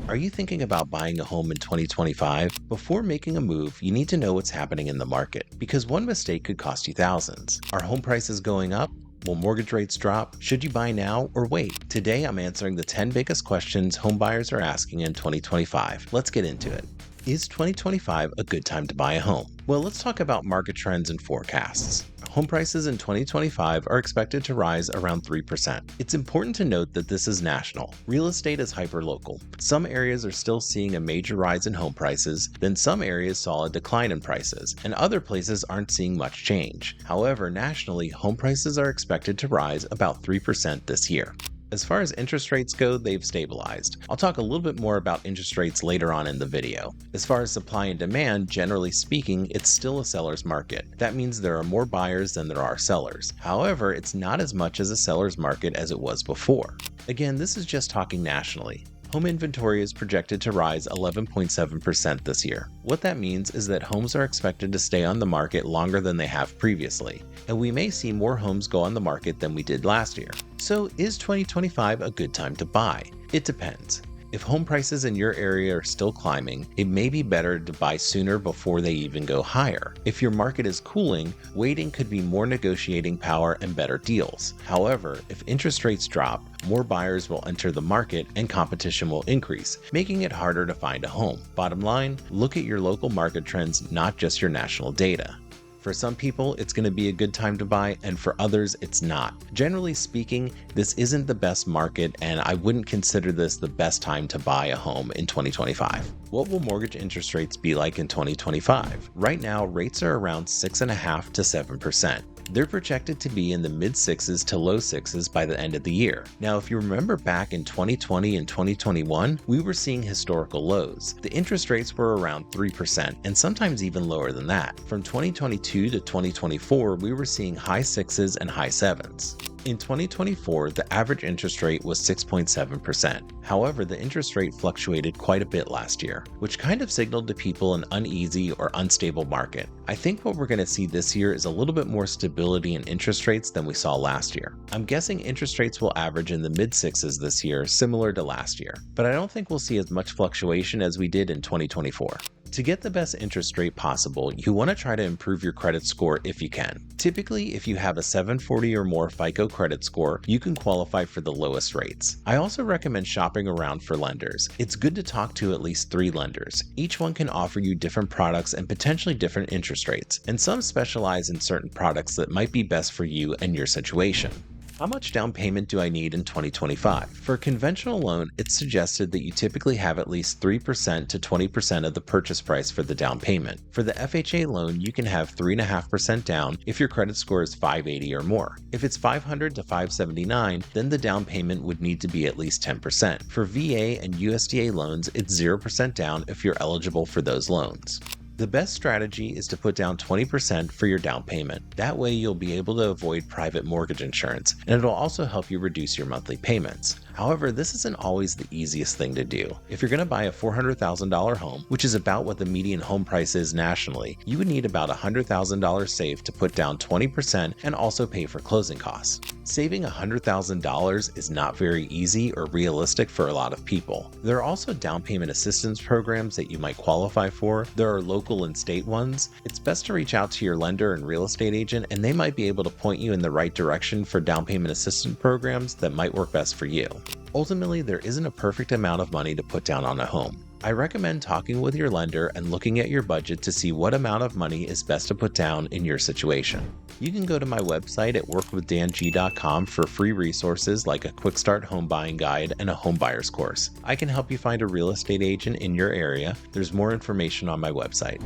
Are you thinking about buying a home in 2025? Before making a move, you need to know what's happening in the market, because one mistake could cost you thousands. Are home prices going up? Will mortgage rates drop? Should you buy now or wait? Today, I'm answering the 10 biggest questions home buyers are asking in 2025. Let's get into it. Is 2025 a good time to buy a home? Well, let's talk about market trends and forecasts. Home prices in 2025 are expected to rise around 3%. It's important to note that this is national. Real estate is hyperlocal. Some areas are still seeing a major rise in home prices, then some areas saw a decline in prices, and other places aren't seeing much change. However, nationally, home prices are expected to rise about 3% this year. As far as interest rates go, they've stabilized. I'll talk a little bit more about interest rates later on in the video. As far as supply and demand, generally speaking, it's still a seller's market. That means there are more buyers than there are sellers. However, it's not as much as a seller's market as it was before. Again, this is just talking nationally. Home inventory is projected to rise 11.7% this year. What that means is that homes are expected to stay on the market longer than they have previously, and we may see more homes go on the market than we did last year. So is 2025 a good time to buy? It depends. If home prices in your area are still climbing, it may be better to buy sooner before they even go higher. If your market is cooling, waiting could be more negotiating power and better deals. However, if interest rates drop, more buyers will enter the market and competition will increase, making it harder to find a home. Bottom line, look at your local market trends, not just your national data. For some people, it's going to be a good time to buy, and for others, it's not. Generally speaking, this isn't the best market, and I wouldn't consider this the best time to buy a home in 2025. What will mortgage interest rates be like in 2025? Right now, rates are around 6.5% to 7%. They're projected to be in the mid-6s to low 6s by the end of the year. Now, if you remember back in 2020 and 2021, we were seeing historical lows. The interest rates were around 3% and sometimes even lower than that. From 2022 to 2024, we were seeing high 6s and high 7s. In 2024, the average interest rate was 6.7%. However, the interest rate fluctuated quite a bit last year, which kind of signaled to people an uneasy or unstable market. I think what we're going to see this year is a little bit more stability in interest rates than we saw last year. I'm guessing interest rates will average in the mid-6s this year, similar to last year, but I don't think we'll see as much fluctuation as we did in 2024. To get the best interest rate possible, you want to try to improve your credit score if you can. Typically, if you have a 740 or more FICO credit score, you can qualify for the lowest rates. I also recommend shopping around for lenders. It's good to talk to at least 3 lenders. Each one can offer you different products and potentially different interest rates, and some specialize in certain products that might be best for you and your situation. How much down payment do I need in 2025? For a conventional loan, it's suggested that you typically have at least 3% to 20% of the purchase price for the down payment. For the FHA loan, you can have 3.5% down if your credit score is 580 or more. If it's 500 to 579, then the down payment would need to be at least 10%. For VA and USDA loans, it's 0% down if you're eligible for those loans. The best strategy is to put down 20% for your down payment. That way you'll be able to avoid private mortgage insurance, and it'll also help you reduce your monthly payments. However, this isn't always the easiest thing to do. If you're going to buy a $400,000 home, which is about what the median home price is nationally, you would need about $100,000 saved to put down 20% and also pay for closing costs. Saving $100,000 is not very easy or realistic for a lot of people. There are also down payment assistance programs that you might qualify for. There are local and state ones. It's best to reach out to your lender and real estate agent, and they might be able to point you in the right direction for down payment assistance programs that might work best for you. Ultimately, there isn't a perfect amount of money to put down on a home. I recommend talking with your lender and looking at your budget to see what amount of money is best to put down in your situation. You can go to my website at workwithdang.com for free resources like a quick start home buying guide and a homebuyers course. I can help you find a real estate agent in your area. There's more information on my website.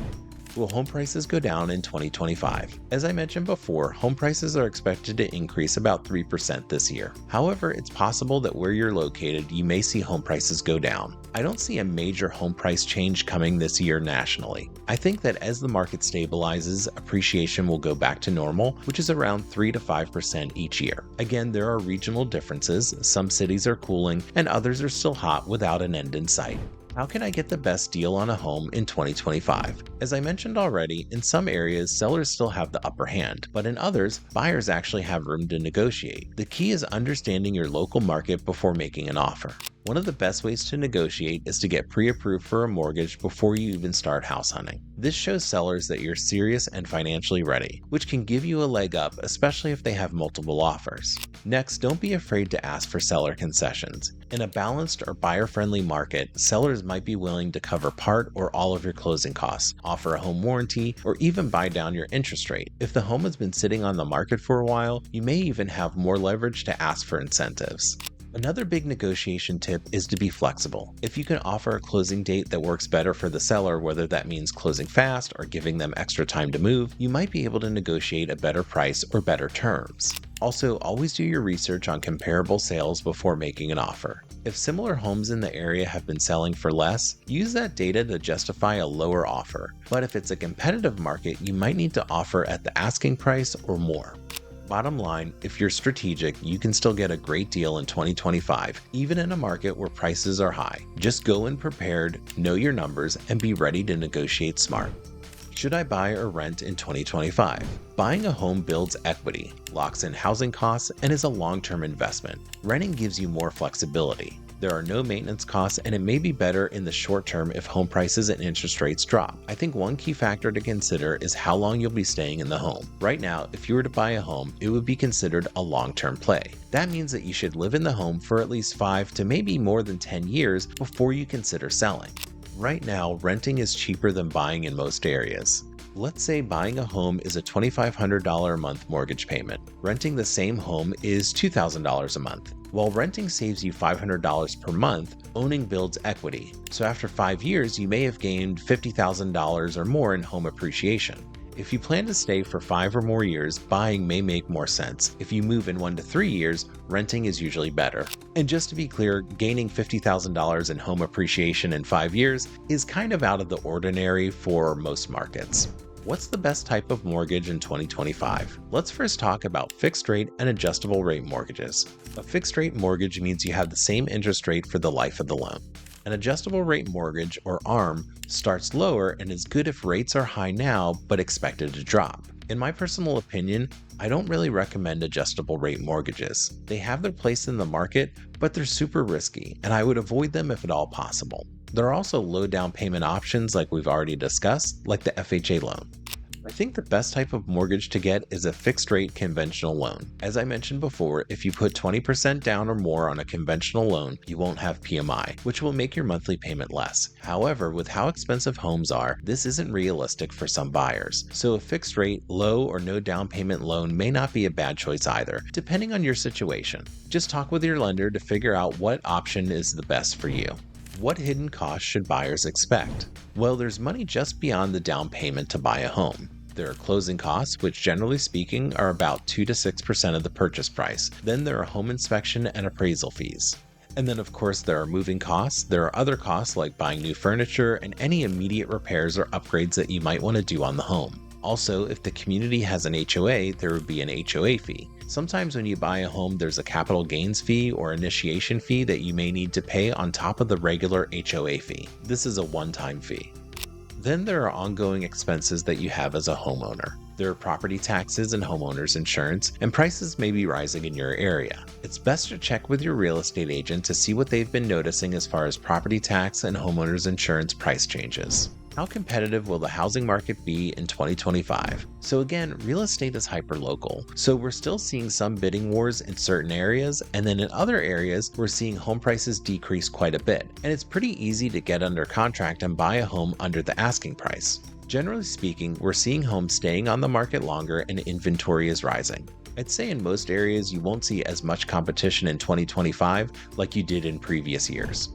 Will home prices go down in 2025? As I mentioned before, home prices are expected to increase about 3% this year. However, it's possible that where you're located, you may see home prices go down. I don't see a major home price change coming this year nationally. I think that as the market stabilizes, appreciation will go back to normal, which is around 3 to 5% each year. Again, there are regional differences. Some cities are cooling and others are still hot without an end in sight. How can I get the best deal on a home in 2025? As I mentioned already, in some areas, sellers still have the upper hand, but in others, buyers actually have room to negotiate. The key is understanding your local market before making an offer. One of the best ways to negotiate is to get pre-approved for a mortgage before you even start house hunting. This shows sellers that you're serious and financially ready, which can give you a leg up, especially if they have multiple offers. Next, don't be afraid to ask for seller concessions. In a balanced or buyer-friendly market, sellers might be willing to cover part or all of your closing costs, offer a home warranty, or even buy down your interest rate. If the home has been sitting on the market for a while, you may even have more leverage to ask for incentives. Another big negotiation tip is to be flexible. If you can offer a closing date that works better for the seller, whether that means closing fast or giving them extra time to move, you might be able to negotiate a better price or better terms. Also, always do your research on comparable sales before making an offer. If similar homes in the area have been selling for less, use that data to justify a lower offer. But if it's a competitive market, you might need to offer at the asking price or more. Bottom line, if you're strategic, you can still get a great deal in 2025, even in a market where prices are high. Just go in prepared, know your numbers, and be ready to negotiate smart. Should I buy or rent in 2025? Buying a home builds equity, locks in housing costs, and is a long-term investment. Renting gives you more flexibility. There are no maintenance costs, and it may be better in the short term if home prices and interest rates drop. I think one key factor to consider is how long you'll be staying in the home. Right now, if you were to buy a home, it would be considered a long-term play. That means that you should live in the home for at least 5 to maybe more than 10 years before you consider selling. Right now, renting is cheaper than buying in most areas. Let's say buying a home is a $2,500 a month mortgage payment. Renting the same home is $2,000 a month. While renting saves you $500 per month, owning builds equity. So after 5 years, you may have gained $50,000 or more in home appreciation. If you plan to stay for 5 or more years, buying may make more sense. If you move in 1 to 3 years, renting is usually better. And just to be clear, gaining $50,000 in home appreciation in 5 years is kind of out of the ordinary for most markets. What's the best type of mortgage in 2025? Let's first talk about fixed rate and adjustable rate mortgages. A fixed rate mortgage means you have the same interest rate for the life of the loan. An adjustable rate mortgage, or ARM, starts lower and is good if rates are high now but expected to drop. In my personal opinion, I don't really recommend adjustable rate mortgages. They have their place in the market, but they're super risky, and I would avoid them if at all possible. There are also low down payment options like we've already discussed, like the FHA loan. I think the best type of mortgage to get is a fixed rate conventional loan. As I mentioned before, if you put 20% down or more on a conventional loan, you won't have PMI, which will make your monthly payment less. However, with how expensive homes are, this isn't realistic for some buyers. So a fixed rate, low or no down payment loan may not be a bad choice either, depending on your situation. Just talk with your lender to figure out what option is the best for you. What hidden costs should buyers expect? Well, there's money just beyond the down payment to buy a home. There are closing costs, which generally speaking are about 2 to 6% of the purchase price. Then there are home inspection and appraisal fees. And then of course there are moving costs. There are other costs like buying new furniture and any immediate repairs or upgrades that you might want to do on the home. Also, if the community has an HOA, there would be an HOA fee. Sometimes when you buy a home, there's a capital gains fee or initiation fee that you may need to pay on top of the regular HOA fee. This is a one-time fee. Then there are ongoing expenses that you have as a homeowner. There are property taxes and homeowners insurance, and prices may be rising in your area. It's best to check with your real estate agent to see what they've been noticing as far as property tax and homeowners insurance price changes. How competitive will the housing market be in 2025? So again, real estate is hyperlocal. So we're still seeing some bidding wars in certain areas, and then in other areas, we're seeing home prices decrease quite a bit. And it's pretty easy to get under contract and buy a home under the asking price. Generally speaking, we're seeing homes staying on the market longer and inventory is rising. I'd say in most areas you won't see as much competition in 2025 like you did in previous years.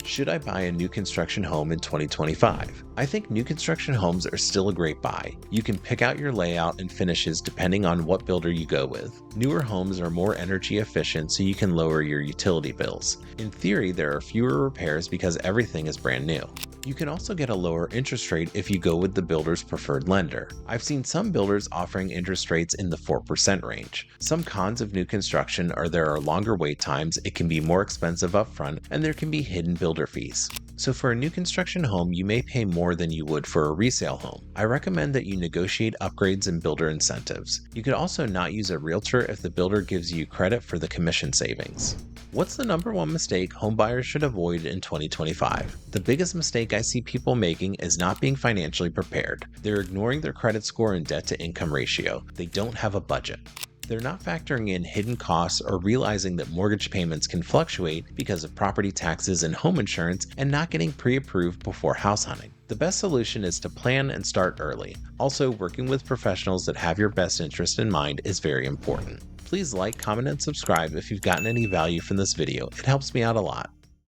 Should I buy a new construction home in 2025? I think new construction homes are still a great buy. You can pick out your layout and finishes depending on what builder you go with. Newer homes are more energy efficient, so you can lower your utility bills. In theory, there are fewer repairs because everything is brand new. You can also get a lower interest rate if you go with the builder's preferred lender. I've seen some builders offering interest rates in the 4% range. Some cons of new construction are there are longer wait times, it can be more expensive upfront, and there can be hidden builder fees. So for a new construction home, you may pay more than you would for a resale home. I recommend that you negotiate upgrades and builder incentives. You could also not use a realtor if the builder gives you credit for the commission savings. What's the number one mistake homebuyers should avoid in 2025? The biggest mistake I see people making is not being financially prepared. They're ignoring their credit score and debt to income ratio. They don't have a budget. They're not factoring in hidden costs or realizing that mortgage payments can fluctuate because of property taxes and home insurance, and not getting pre-approved before house hunting. The best solution is to plan and start early. Also, working with professionals that have your best interest in mind is very important. Please like, comment, and subscribe if you've gotten any value from this video. It helps me out a lot.